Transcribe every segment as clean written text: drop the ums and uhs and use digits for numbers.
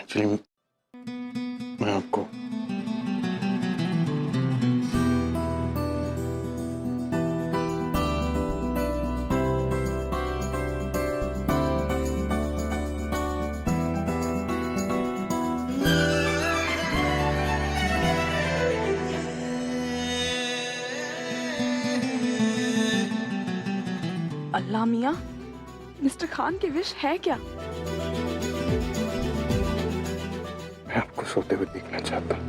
Actually मैं आपको अल्लाह मियाँ, मिस्टर खान की विश है क्या? मैं आपको सोते हुए देखना चाहता हूँ।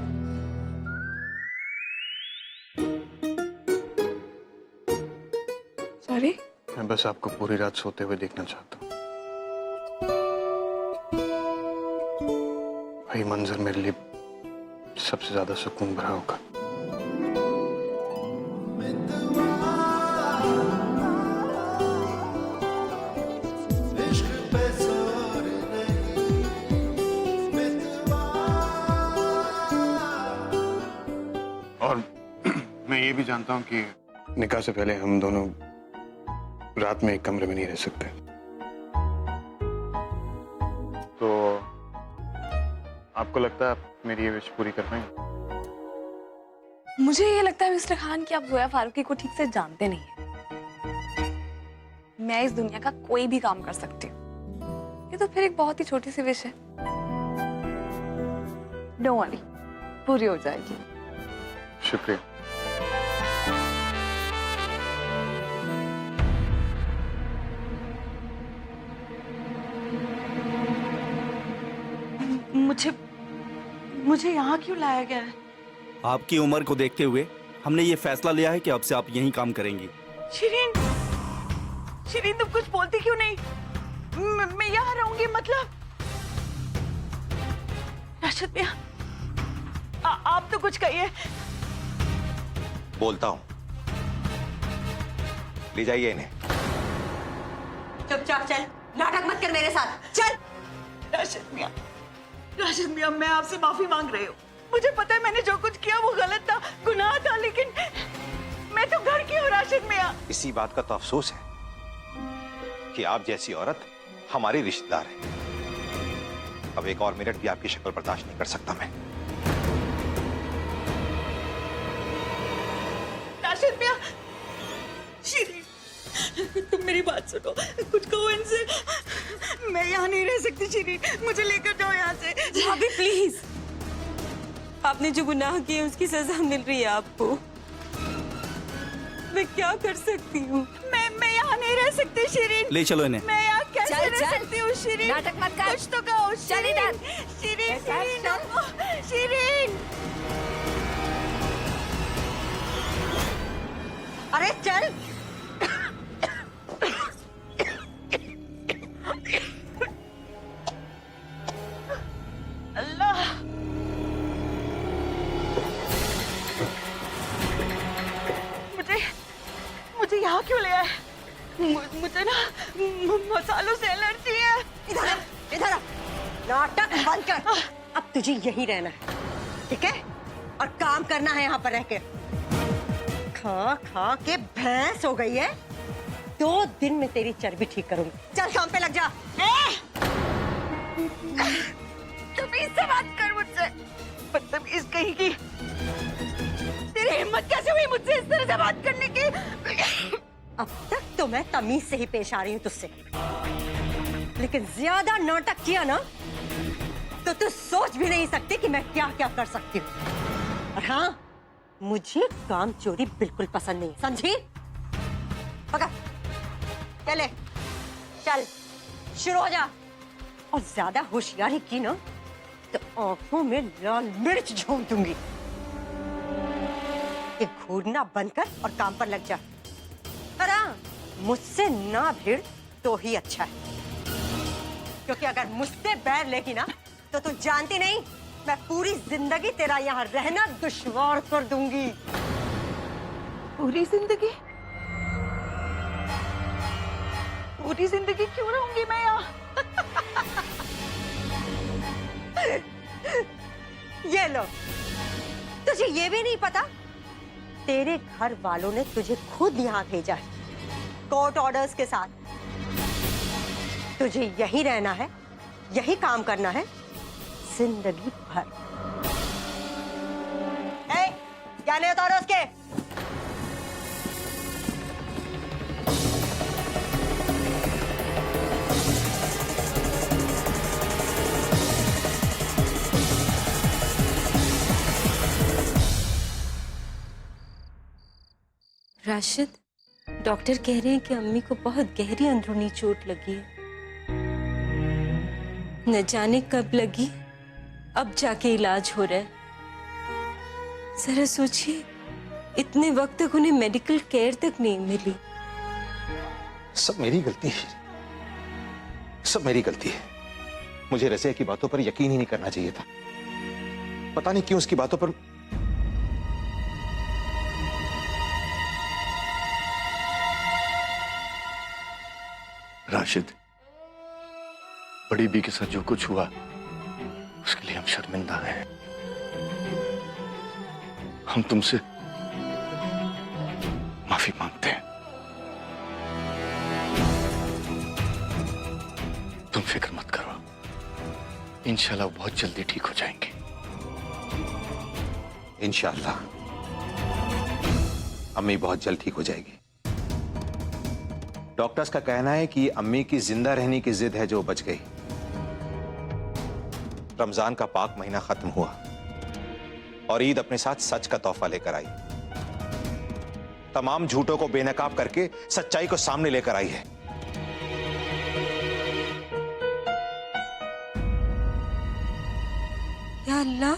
सॉरी? मैं बस आपको पूरी रात सोते हुए देखना चाहता हूँ। वही मंजर मेरे लिए सबसे ज्यादा सुकून भरा होगा। और मैं ये भी जानता हूँ कि निकाह से पहले हम दोनों रात में एक कमरे में नहीं रह सकते। तो आपको लगता है आप मेरी ये विश पूरी कर पाएंगे? मुझे ये लगता है मिस्टर खान कि आप जोया फारूकी को ठीक से जानते नहीं हैं। मैं इस दुनिया का कोई भी काम कर सकती हूँ। ये तो फिर एक बहुत ही छोटी सी विश है। डोंट वरी, पूरी हो जाएगी। शुक्रिया। मुझे यहाँ क्यों लाया गया है? आपकी उम्र को देखते हुए हमने ये फैसला लिया है कि अब से आप यहीं काम करेंगी। शिरीन, शिरीन तुम कुछ बोलती क्यों नहीं? मैं यहाँ रहूंगी मतलब? राशिद मियाँ, आप तो कुछ कहिए। बोलता हूं, ले जाइए इन्हें। चुपचाप चल, नाटक मत कर मेरे साथ, चल। राशिद मियाँ, मैं आपसे माफी मांग रही हूँ। मुझे पता है मैंने जो कुछ किया वो गलत था, गुनाह था, लेकिन मैं तो घर की हूँ राशिद मियाँ। इसी बात का तो अफसोस है कि आप जैसी औरत हमारी रिश्तेदार है। अब एक और मिनट भी आपकी शक्ल बर्दाश्त नहीं कर सकता मैं। राशिद मियाँ, शिरीन, तुम मेरी बात सुनो, कुछ कहो इनसे। मैं यहाँ नहीं रह सकती शिरीन, मुझे लेकर जाओ यहाँ से। भाभी प्लीज, आपने जो गुनाह किए उसकी सजा मिल रही है आपको। मैं क्या कर सकती हूँ? मैं यहाँ नहीं रह सकती शिरीन। ले चलो इन्हें। मैं यहाँ कैसे चल, रह चल। सकती हूँ शिरीन? नाटक मत कर। कुछ तो कहो चल इधर। शिरीन, शिरीन, चल। शिरीन। अरे चल। अल्लाह, मुझे यहाँ क्यों ले आए? मुझे ना मसालों से एलर्जी है। इधर आ। नाटक बंद कर। अब तुझे यहीं रहना है, ठीक है? और काम करना है यहाँ पर रह के। खा खा के भैंस हो गई है। 2 दिन में तेरी चर्बी ठीक करूंगी। चल काम पे लग जा। तमीज से बात कर मुझसे, बदतमीज कहीं की। तेरी हिम्मत कैसे हुई मुझसे इस तरह से बात करने की? अब तक तो मैं तमीज से ही पेश आ रही हूँ तुझसे, लेकिन ज्यादा नाटक किया ना तो तू सोच भी नहीं सकती कि मैं क्या क्या कर सकती हूँ। और हाँ, मुझे काम चोरी बिल्कुल पसंद नहीं, समझी? पकड़, चले, चल, शुरू हो जा। और ज्यादा होशियारी की ना तो आंखों में लाल मिर्च झोंक दूंगी। ये घूरना बंद कर और काम पर लग जा। और हाँ, मुझसे ना भिड़ तो ही अच्छा है, क्योंकि अगर मुझसे बैर लेगी ना तो तू जानती नहीं, मैं पूरी जिंदगी तेरा यहाँ रहना दुश्वार कर दूंगी। पूरी जिंदगी? पूरी जिंदगी क्यों रहूंगी मैं यहाँ? ये लो, तुझे ये भी नहीं पता, तेरे घर वालों ने तुझे खुद यहाँ भेजा है, कोर्ट ऑर्डर्स के साथ। तुझे यही रहना है, यही काम करना है, जिंदगी भर। क्या नहीं उतारो उसके? राशिद, डॉक्टर कह रहे हैं कि अम्मी को बहुत गहरी अंदरूनी चोट लगी है। न जाने कब लगी, अब जाके इलाज हो रहा है। जरा सोचिए, इतने वक्त तक उन्हें मेडिकल केयर तक नहीं मिली। सब मेरी गलती है, सब मेरी गलती है। मुझे रज़िया की बातों पर यकीन ही नहीं करना चाहिए था। पता नहीं क्यों उसकी बातों पर राशिद, बड़ी बी के साथ जो कुछ हुआ उसके लिए हम शर्मिंदा हैं। हम तुमसे माफी मांगते हैं। तुम फिक्र मत करो, इंशाल्लाह वो बहुत जल्दी ठीक हो जाएंगे। इंशाअल्लाह अम्मी बहुत जल्द ठीक हो जाएगी। डॉक्टर्स का कहना है कि अम्मी की जिंदा रहने की जिद है जो बच गई। रमजान का पाक महीना खत्म हुआ और ईद अपने साथ सच का तोहफा लेकर आई। तमाम झूठों को बेनकाब करके सच्चाई को सामने लेकर आई है। या अल्लाह,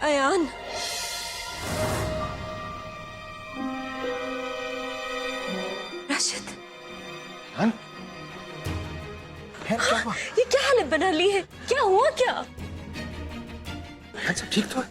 अयान, राशिद, क्या हुआ? ये क्या हालत बना ली है? क्या हुआ क्या? सब ठीक तो है?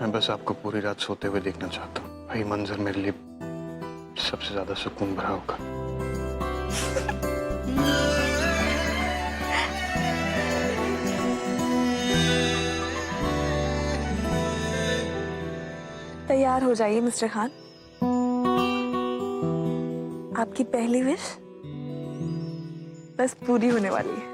मैं बस आपको पूरी रात सोते हुए देखना चाहता हूँ। वही मंजर मेरे लिए सबसे ज्यादा सुकून भरा होगा। तैयार हो जाइए मिस्टर खान, आपकी पहली विश बस पूरी होने वाली है।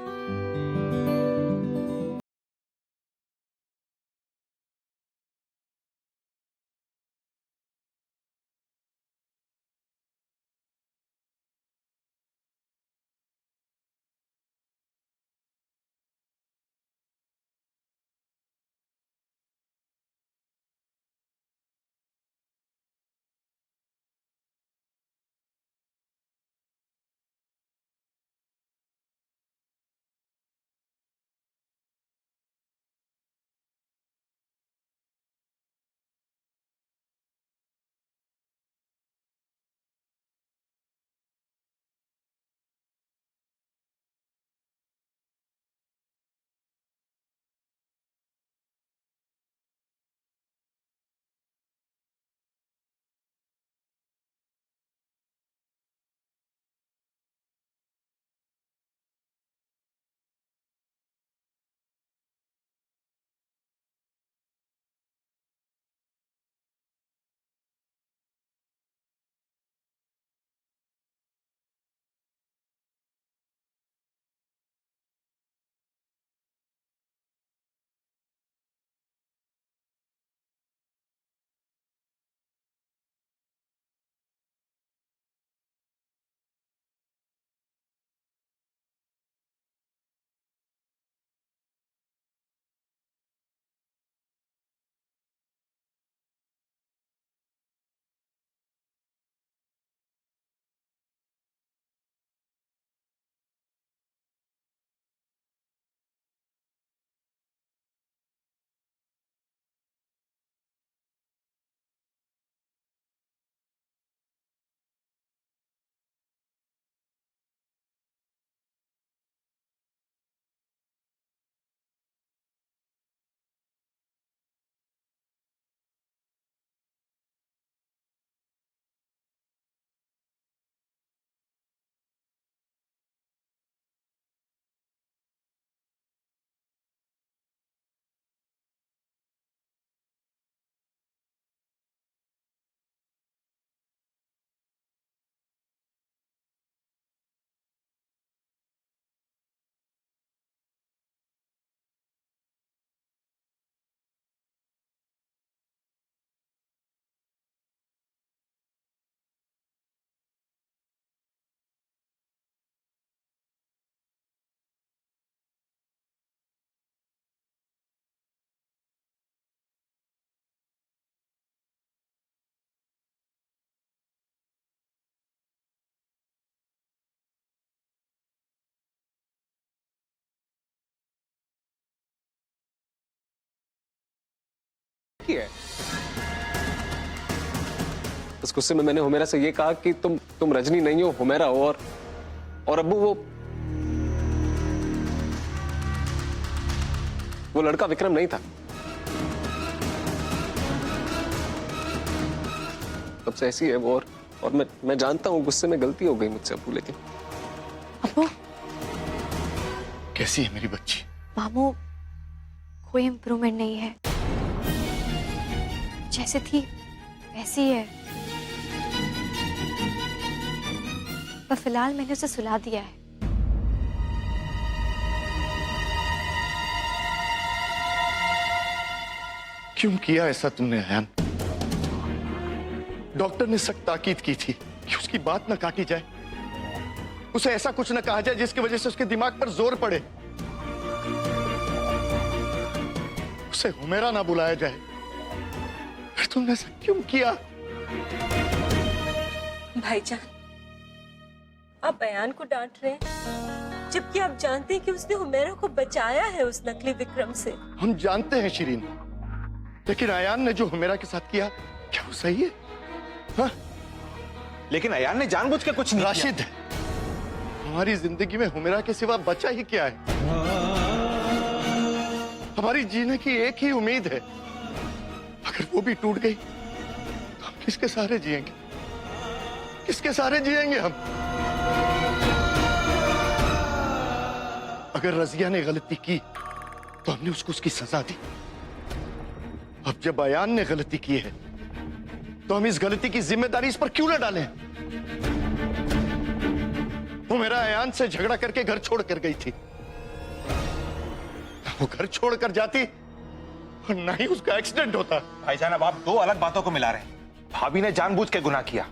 किया है। उस गुस्से में मैंने हुमेरा से ये कहा कि तुम रजनी नहीं हो, हुमेरा हो। और अब्बू वो लड़का विक्रम नहीं था। तब से ऐसी है वो। और मैं जानता हूँ गुस्से में गलती हो गई मुझसे अब्बू, लेकिन अब्बू, कैसी है मेरी बच्ची? मामू, कोई इम्प्रूवमेंट नहीं है, जैसे थी वैसी है। पर फिलहाल मैंने उसे सुला दिया है। क्यों किया ऐसा तुमने अयान? डॉक्टर ने सख्त ताकीद की थी कि उसकी बात न काटी जाए, उसे ऐसा कुछ न कहा जाए जिसकी वजह से उसके दिमाग पर जोर पड़े, उसे हुमेरा ना बुलाया जाए। फिर तुमने ऐसा क्यों किया? भाईजान, आप बयान को डांट रहे हैं, जबकि आप जानते हैं कि उसने हुमेरा को बचाया है उस नकली विक्रम से। हम जानते हैं शिरीन, लेकिन अयान ने जो हुमेरा के साथ किया, क्या वो सही है? हाँ? लेकिन अयान ने जानबूझ के कुछ नहीं किया। राशिद, हमारी जिंदगी में हुमेरा के सिवा बचा ही क्या है? हमारी जीने की एक ही उम्मीद है, अगर वो भी टूट गई तो हम किसके सहारे जिएंगे? किसके सहारे जिएंगे हम? अगर रजिया ने गलती की तो हमने उसको उसकी सजा दी। अब जब अयान ने गलती की है तो हम इस गलती की जिम्मेदारी इस पर क्यों न डालें? वो मेरा अयान से झगड़ा करके घर छोड़ कर गई थी, वो घर छोड़कर जाती और ना ही उसका एक्सीडेंट होता। भाईजान, अब आप दो अलग बातों को मिला रहे हैं। भाभी ने जानबूझ के गुनाह किया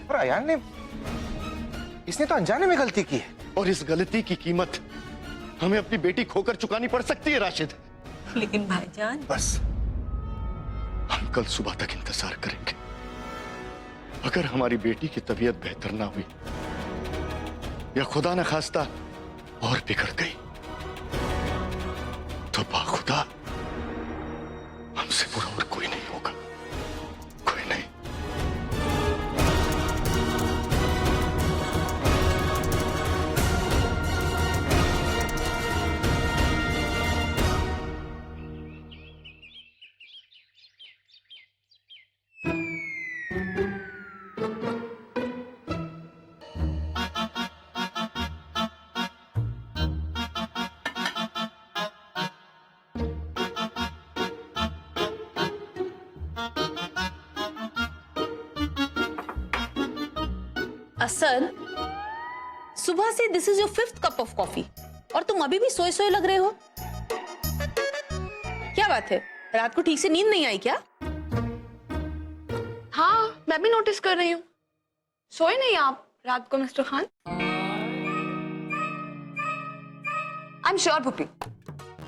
और अयान ने, इसने तो अनजाने में गलती की है। और इस गलती की कीमत हमें अपनी बेटी खोकर चुकानी पड़ सकती है राशिद। लेकिन भाईजान, बस हम कल सुबह तक इंतजार करेंगे। अगर हमारी बेटी की तबीयत बेहतर ना हुई या खुदा न खास्ता और बिगड़ गई तो बाखुदा हमसे बुरा और कोई नहीं होगा, कोई नहीं। सर, सुबह से this is your 5th cup of coffee और तुम अभी भी सोए सोए लग रहे हो। क्या बात है, रात को ठीक से नींद नहीं आई क्या? हाँ, मैं भी नोटिस कर रही हूँ। सोए नहीं आप रात को mister Khan? I am sure puppy,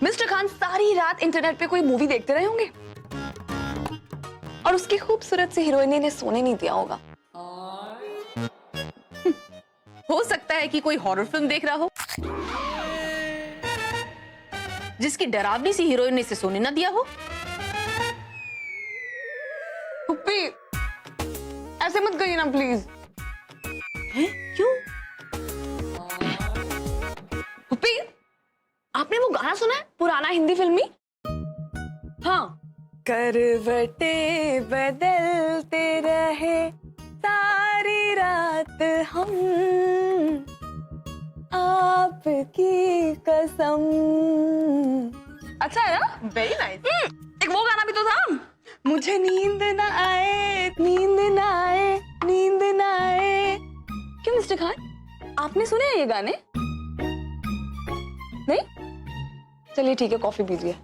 mister Khan सारी रात इंटरनेट पे कोई मूवी देखते रहे होंगे और उसकी खूबसूरत सी हीरोइनी ने सोने नहीं दिया होगा। हो सकता है कि कोई हॉरर फिल्म देख रहा हो जिसकी डरावनी सी हीरोइन ने इसे सोने ना दिया हो। पुप्पी, ऐसे मत कहिए ना प्लीज। हैं? क्यों? पुप्पी, आपने वो गाना सुना है पुराना हिंदी फिल्मी? हाँ, करवटे बदलते रहे सारी रात हम, आपकी कसम। अच्छा है ना? Very nice. एक वो गाना भी तो था, मुझे नींद ना आए, नींद ना आए, नींद ना आए। क्यों मिस्टर खान, आपने सुने हैं ये गाने? नहीं? चलिए ठीक है, कॉफी पीजिए।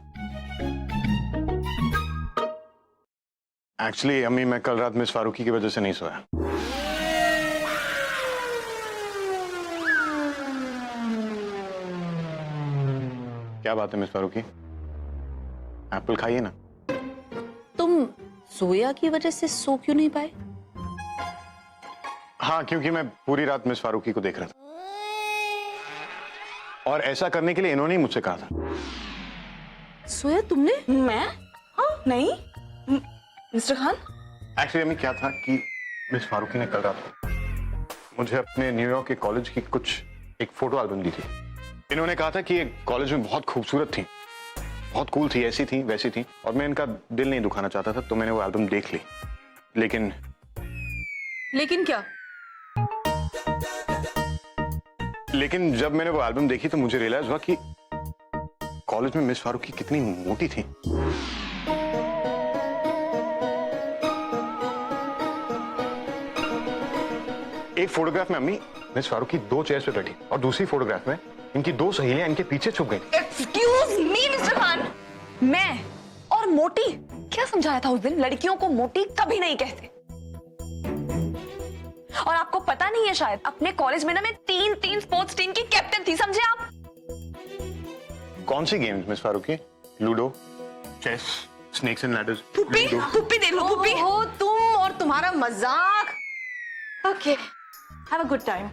एक्चुअली अम्मी, मैं कल रात मिस फारूकी की वजह से नहीं सोया। क्या बात है मिस फारूकी, एप्पल खाइए ना। तुम सोया की वजह से सो क्यों नहीं पाए? हाँ, क्योंकि मैं पूरी रात मिस फारूकी को देख रहा था और ऐसा करने के लिए इन्होंने ही मुझसे कहा था। सोया तुमने? मैं? हाँ, नहीं मिस्टर खान, एक्चुअली अम्मी क्या था कि मिस फारूकी ने कल रात को मुझे अपने न्यूयॉर्क के कॉलेज की एक फोटो एल्बम दी थी। इन्होंने कहा था कि ये कॉलेज में बहुत खूबसूरत थी, बहुत कूल थी, ऐसी थी वैसी थी, और मैं इनका दिल नहीं दुखाना चाहता था, तो मैंने वो एल्बम देख ली। लेकिन क्या? लेकिन जब मैंने वो एल्बम देखी तो मुझे रियलाइज हुआ कि कॉलेज में मिस फारूकी कितनी मोटी थी। एक फोटोग्राफ में अम्मी मिस फारूकी 2 चेयर्स पे बैठी और दूसरी फोटोग्राफ में इनकी 2 सहेलियां इनके पीछे छुप गई। एक्सक्यूज मी मिस्टर खान, मैं और मोटी क्या समझाया था उस दिन? लड़कियों को मोटी कभी नहीं कहते। और आपको पता नहीं है शायद, अपने कॉलेज में ना मैं 3 स्पोर्ट्स टीम की कैप्टन थी, समझे आप? कौन सी games miss Farooqui? Ludo, chess, snakes and ladders. पुप्पी देख लो, पुप्पी। ओहो, तुम और तुम्हारा मजाक। Okay, have a good time.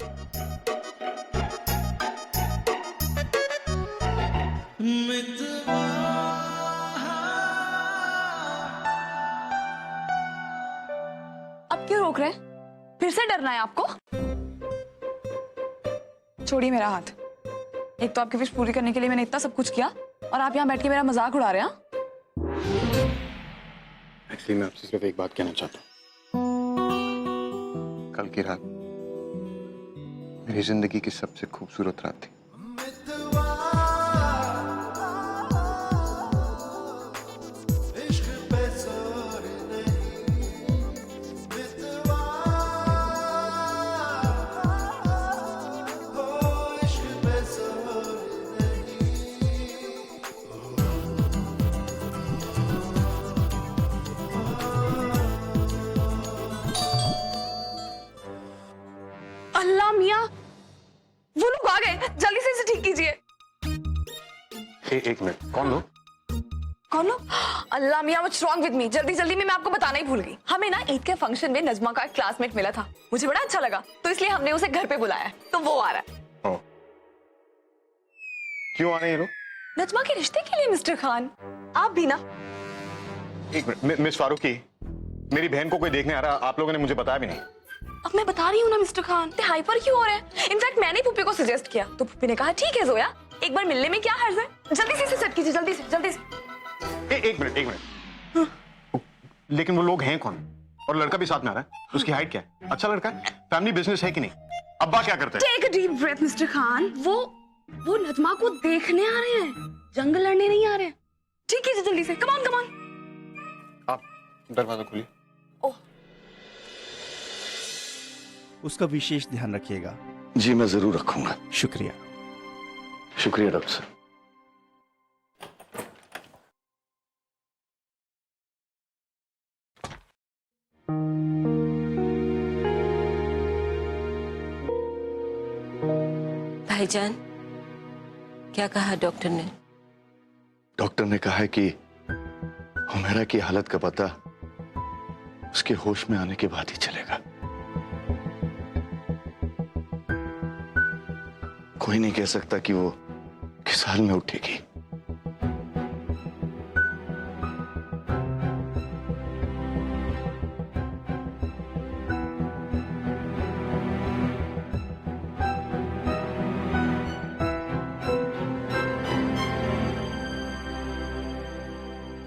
अब क्यों रोक रहे हैं? फिर से डरना है आपको? छोड़िए मेरा हाथ। एक तो आपकी विश पूरी करने के लिए मैंने इतना सब कुछ किया, और आप यहाँ बैठ के मेरा मजाक उड़ा रहे हैं। एक्चुअली मैं आपसे सिर्फ एक बात कहना चाहता हूँ। कल की रात मेरी जिंदगी की सबसे खूबसूरत रात थी। अल्लाह मियाँ, वो लोग आ गए, जल्दी से इसे ठीक कीजिए। एक मिनट, कौन लोग? कौन लोग? अल्लाह मियाँ, व्हाट्स रॉन्ग विद मी? जल्दी में मैं आपको बताना ही भूल गई। हमें ना ईद के फंक्शन में नजमा का एक क्लासमेट मिला था, मुझे बड़ा अच्छा लगा, तो इसलिए हमने उसे घर पे बुलाया है, तो वो आ रहा है। क्यों आ रहे हैं ये लोग? नजमा के रिश्ते के लिए मिस्टर खान। आप भी ना। एक मिनट, मिस फारूकी, मेरी बहन को कोई देखने आ रहा, आप लोगों ने मुझे बताया भी नहीं। अब मैं बता रही हूँ ना मिस्टर खान, ते हाइपर क्यों हो रहे हैं? इनफैक्ट मैंने पुप्पी को सजेस्ट किया, तो पुप्पी ने कहा ठीक है जोया, एक बार मिलने में क्या हर्ज है? जल्दी से इसे सेट कीजिए, जल्दी से। एक मिनट। लेकिन वो लोग हैं कौन? और लड़का भी साथ में आ रहा है, उसकी हाइट क्या है? अच्छा लड़का है? फैमिली बिजनेस है कि नहीं? अब्बा क्या करते हैं? Take a deep breath mister Khan, वो नजमा को देखने आ रहे हैं, जंग लड़ने नहीं आ रहे हैं। ठीक है, जल्दी से, कम ऑन। आप दरवाजा खोलिए। ओह, उसका विशेष ध्यान रखिएगा। जी मैं जरूर रखूंगा। शुक्रिया। शुक्रिया डॉक्टर साहब। भाईजान, क्या कहा डॉक्टर ने? डॉक्टर ने कहा है कि हुमैरा की हालत का पता उसके होश में आने के बाद ही चलेगा। कोई नहीं कह सकता कि वो किस हाल में उठेगी।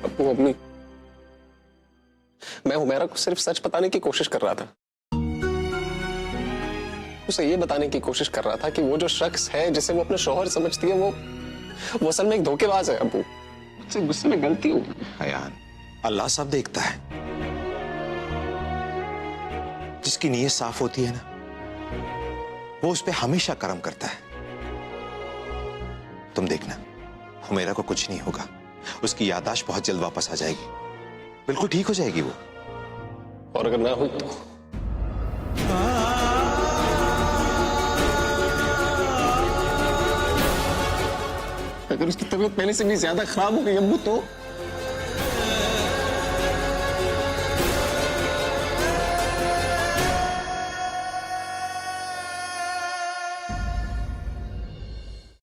अब्बू अम्मी, मैं हुमैरा को सिर्फ सच बताने की कोशिश कर रहा था। उसे ये बताने की कोशिश कर रहा था कि वो जो शख्स है जिसे वो अपने शौहर समझती है, वो असल में एक धोखेबाज है। अब्बू, मुझसे गुस्से में गलती हो गई। अयान, अल्लाह सब देखता है। जिसकी नीयत साफ होती है ना, वो उस पे हमेशा करम करता है। तुम देखना, हुमैरा को कुछ नहीं होगा। उसकी याददाश्त बहुत जल्द वापस आ जाएगी, बिल्कुल ठीक हो जाएगी वो। और अगर ना हुई तो? अगर उसकी तबीयत पहले से भी ज्यादा खराब हो गई अब्बू, तो